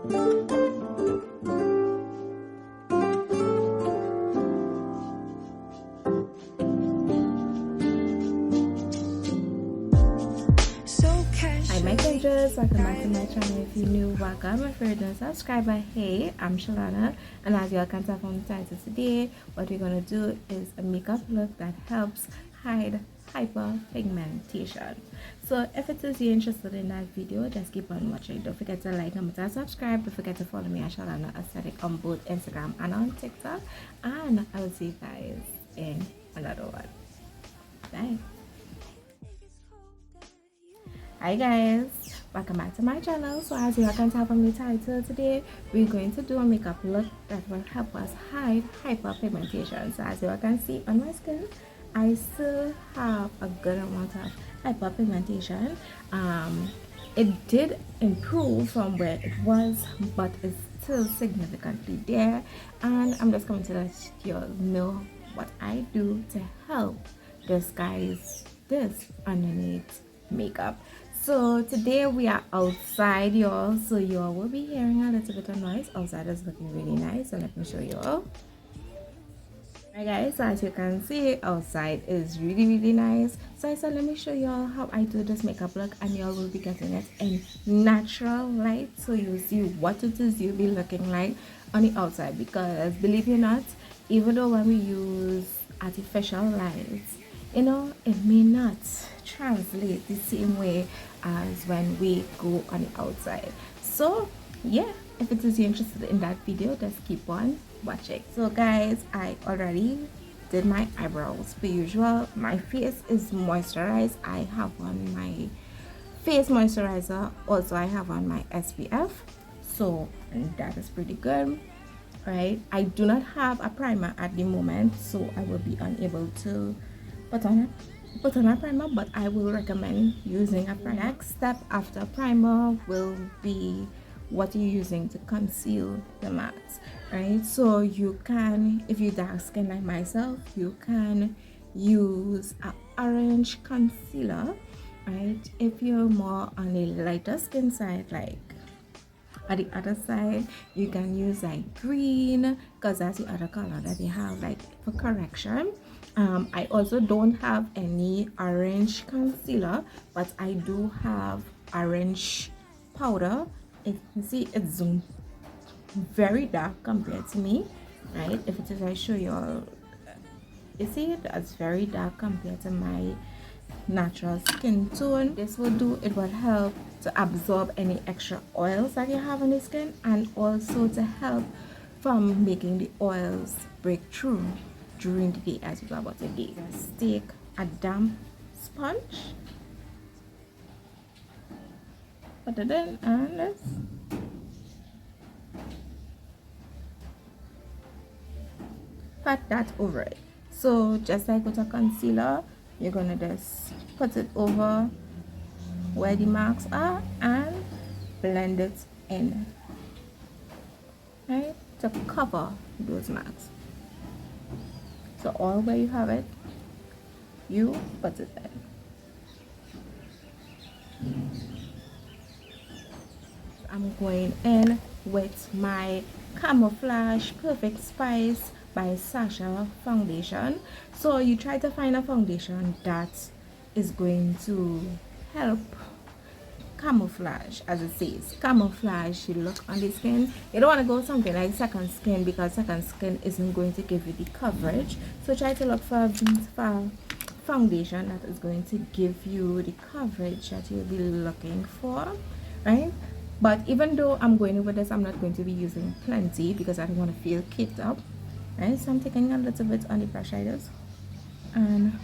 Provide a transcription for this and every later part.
Hi my kindreds, welcome back to my channel. If you're new, welcome. If you're a subscriber, hey, I'm Shalana, and as you all can tell from the title today, what we're going to do is a makeup look that helps hide hyperpigmentation. So if it is you're interested in that video, just keep on watching. Don't forget to like, comment, and subscribe. Don't forget to follow me at Shalana Aesthetic on both Instagram and on TikTok, and I will see you guys in another one. Bye. Hi guys, welcome back to my channel. So as you can tell from the title, today we're going to do a makeup look that will help us hide hyperpigmentation. So as you can see on my skin, I still have a good amount of hyperpigmentation. It did improve from where it was, but it's still significantly there, and I'm just going to let you all know what I do to help disguise this underneath makeup. So today we are outside, y'all, so y'all will be hearing a little bit of noise. Outside is looking really nice, so let me show y'all. Alright guys, so as you can see, outside is really nice. So I said let me show y'all how I do this makeup look, and y'all will be getting it in natural light, so you'll see what it is you'll be looking like on the outside. Because believe it or not, even though when we use artificial lights, you know, it may not translate the same way as when we go on the outside. So yeah, if it is you're interested in that video, just keep on watching. So guys, I already did my eyebrows per usual. My face is moisturized. I have on my face moisturizer, also I have on my SPF, so that is pretty good. Right, I do not have a primer at the moment, so I will be unable to put on a primer, but I will recommend using a primer. Next step after primer will be what you're using to conceal the marks, right? So you can, if you're dark skin like myself, you can use an orange concealer, right? If you're more on the lighter skin side, like at the other side, you can use like green, because that's the other color that they have like for correction. I also don't have any orange concealer, but I do have orange powder. You can see it's zoomed very dark compared to me, right? If it is, I show you all, you see it, that's very dark compared to my natural skin tone. This will do, it will help to absorb any extra oils that you have on the skin, and also to help from making the oils break through during the day as you go about the day. Just take a damp sponge, put it in, and let's pat that over it. So just like with a concealer, you're gonna just put it over where the marks are and blend it in, right, to cover those marks. So all where you have it, you put it in. I'm going in with my Camouflage Perfect Spice by Sasha foundation. So you try to find a foundation that is going to help camouflage, as it says, camouflage the look on the skin. You don't want to go something like second skin, because second skin isn't going to give you the coverage. So try to look for a foundation that is going to give you the coverage that you'll be looking for, right? But even though I'm going over this, I'm not going to be using plenty because I don't want to feel caked up, right? So I'm taking a little bit on the brush like this, and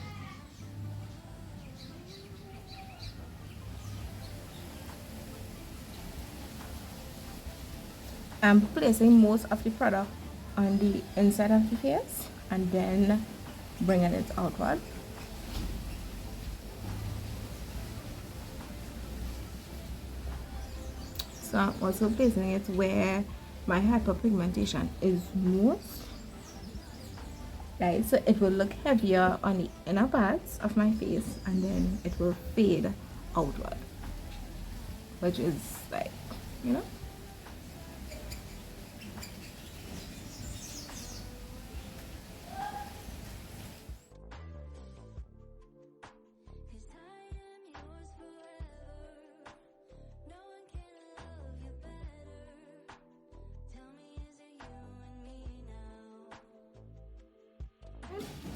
I'm placing most of the product on the inside of the face and then bringing it outward. So I'm also placing it where my hyperpigmentation is most, right? So it will look heavier on the inner parts of my face, and then it will fade outward, which is like, you know.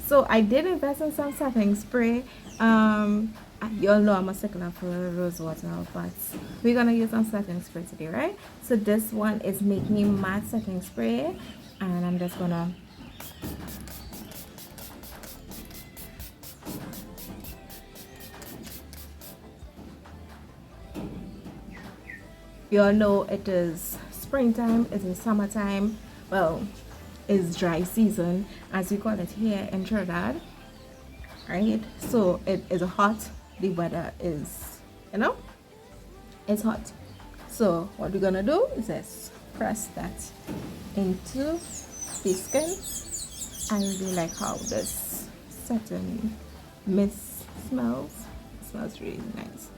So I did invest in some setting spray. You all know I'm a stickler for rose water, but we're gonna use some setting spray today, right? So this one is making matte setting spray, and I'm just gonna you all know it is springtime, it is summertime, well, it's dry season as we call it here in Trinidad, right? So it is hot, the weather is, you know, it's hot. So what we're gonna do is just press that into the skin. I really like how this satin mist smells. It smells really nice.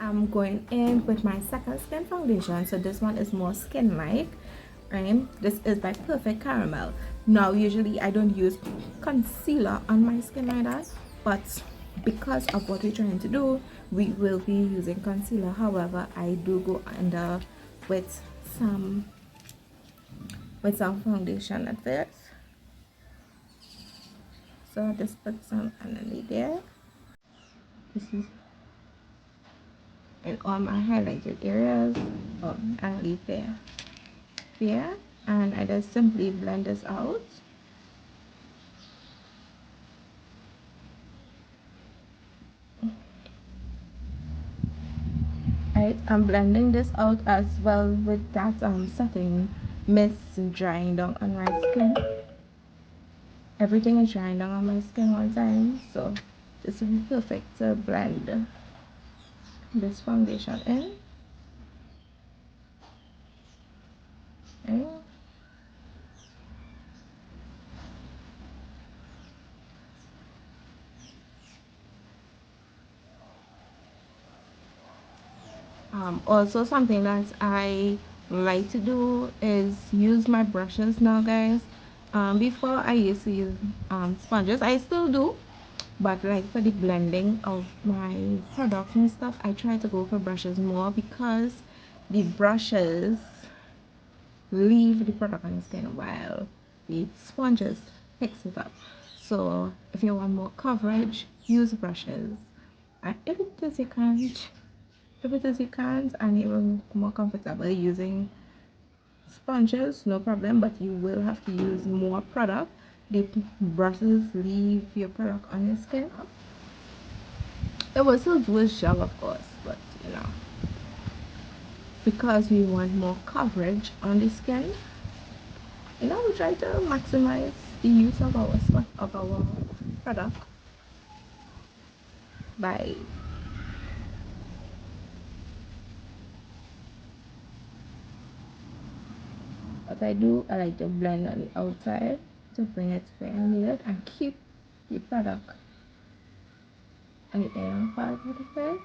I'm going in with my second skin foundation. So this one is more skin like, right? This is by Perfect Caramel. Now usually I don't use concealer on my skin like that, but because of what we're trying to do, we will be using concealer. However, I do go under with some foundation at first. So I just put some underneath there. This is in all my highlighted areas. Oh, underneath there. There. And I just simply blend this out. Right, I'm blending this out as well with that setting mist drying down on my skin. Everything is drying down on my skin one time, so this will be perfect to blend this foundation in. Okay. Also something that I like to do is use my brushes now, guys. Before I used to use sponges. I still do, but like for the blending of my products and stuff, I try to go for brushes more because the brushes leave the product on your skin while the sponges fix it up. So if you want more coverage, use brushes. And if it is you can't, and you're more comfortable using sponges, no problem, but you will have to use more product. The brushes leave your product on your skin. It will still do its job, of course, but you know, because we want more coverage on the skin, you know, we try to maximize the use of our product by what I do. I like to blend on the outside to bring it where I need it and keep the product on the inner part of the face.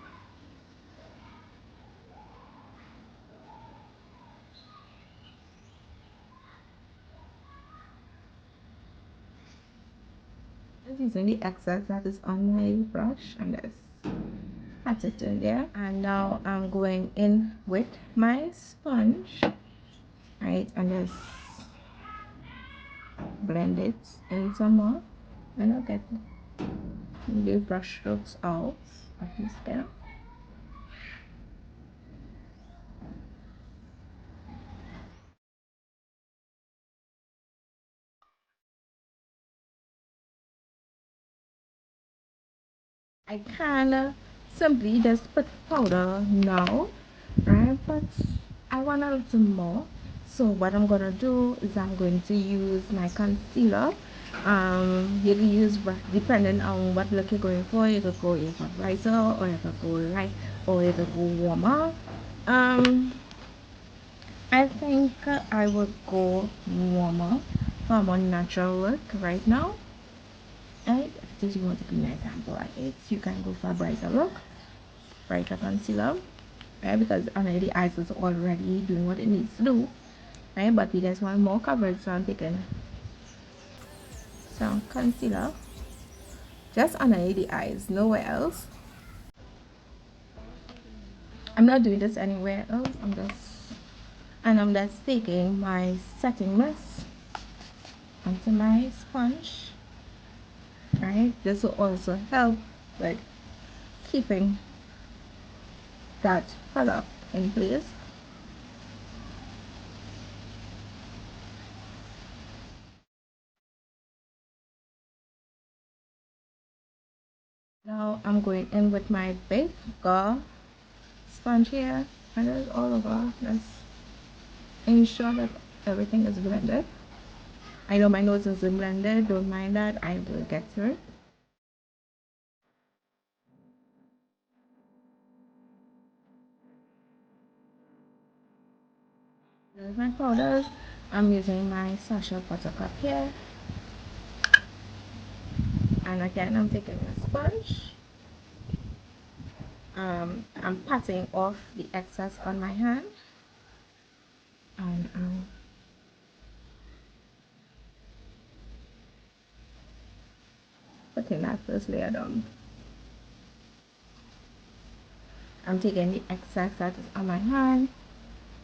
Just using the excess that is on my brush and just pat it in there. And now I'm going in with my sponge, right, and just blend it in some more. And I'll get the brush strokes out of the skin. I can simply just put powder now, right? But I want a little more. So what I'm gonna do is I'm going to use my concealer. You can use depending on what look you're going for. You could go either brighter, or you could go light, or you could go warmer. I think I would go warmer for a more natural look right now. And if you want to be nice and bright, you can go for a brighter look, brighter concealer, right? Because under the eyes is already doing what it needs to do, right? But we just want more coverage, so I'm taking some concealer just under the eyes, nowhere else. I'm not doing this anywhere else. I'm just taking my setting mist onto my sponge. right? This will also help with keeping that color in place. Now I'm going in with my big girl sponge here, and it's all over. Let's ensure that everything is blended. I know my nose isn't blended, don't mind that, I will get through. There's my powders. I'm using my Sasha Buttercup here. And again, I'm taking a sponge. I'm patting off the excess on my hand. And I'm putting that first layer down. I'm taking the excess that is on my hand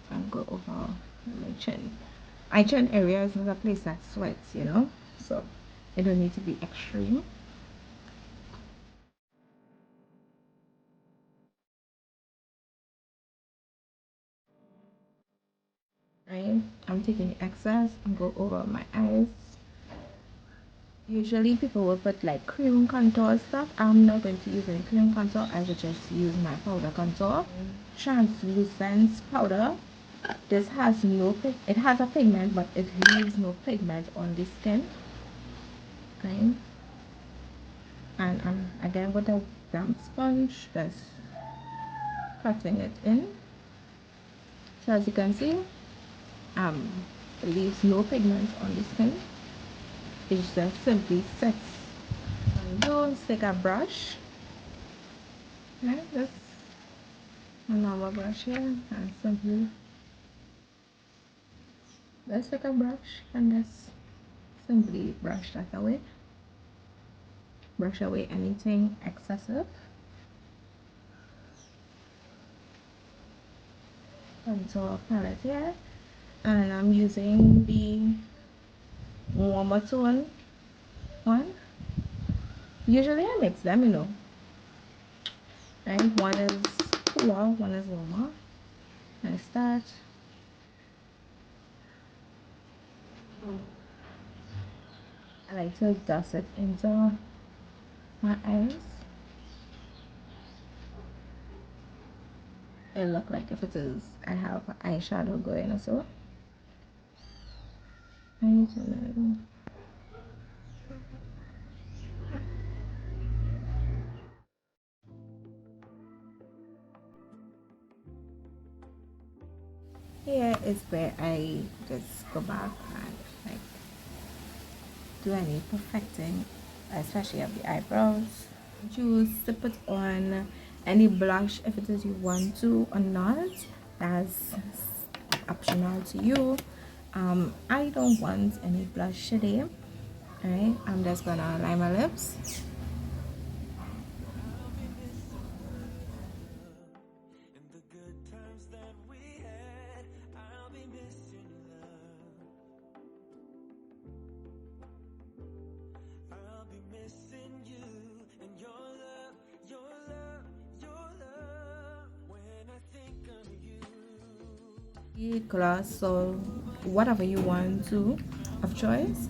and go over my chin. My chin area is not a place that sweats, you know, so it don't need to be extreme. Right? I'm taking the excess and go over my eyes. Usually people will put like cream contour stuff. I'm not going to use any cream contour. I will just use my powder contour. Translucent powder. This has no it has a pigment, but it leaves no pigment on the skin. Okay. And I'm again with a damp sponge, just patting it in. So as you can see, um, it leaves no pigment on the skin. It just simply sets. And don't take a brush. Okay, just a normal brush here, and simply let's take a brush and just simply brush that away. Brush away anything excessive. Contour palette here, and I'm using the warmer tone one. Usually I mix them, you know. Right? One is cooler, one is warmer. I start. I like to dust it into my eyes. It look like if it is I have eyeshadow going or so. Here is where I just go back and like do any perfecting, especially of the eyebrows. Choose to put on any blush if it is you want to or not. That's optional to you. I don't want any blush today. Alright, I'm just gonna line my lips. Gloss or whatever you want to of choice.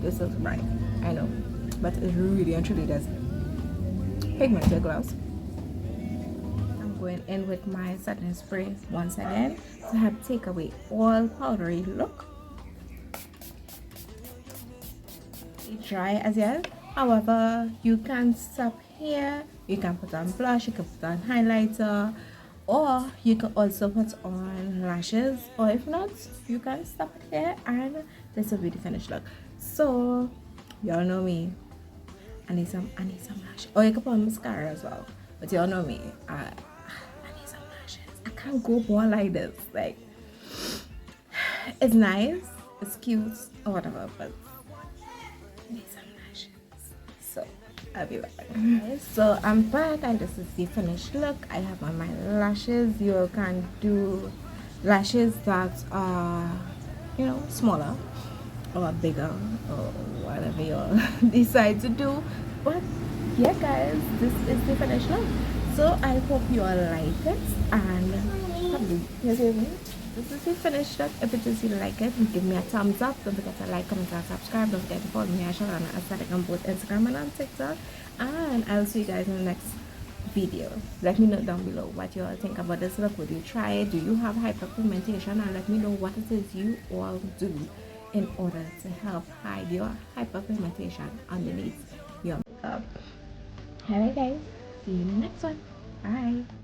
This is bright, I know, but it really and truly does pigmented gloss. I'm going in with my setting spray once again to help take away all powdery look. It's dry as yet, however you can stop here. You can put on blush, you can put on highlighter, or you can also put on lashes, or if not you can stop it here and this will be the finished look. So y'all know me, I need some lashes, or you can put on mascara as well, but y'all know me, I need some lashes. I can't go more like this, like it's nice, it's cute or whatever, but I need some lashes. So I'll be back. So I'm back and this is the finished look. I have on my lashes. You can do lashes that are, you know, smaller. or bigger or whatever you decide to do. But yeah guys, this is the finished look. So I hope you all like it, and probably you hear me. This is the finished look. If it is you like it, give me a thumbs up. Don't forget to like, comment, and subscribe. Don't forget to follow me on Aesthetic on both Instagram and on TikTok. And I'll see you guys in the next video. Let me know down below what you all think about this look. Would you try it? Do you have hyperpigmentation? And let me know what it is you all do in order to help hide your hyperpigmentation underneath your makeup. Alright guys, see you in the next one. Bye.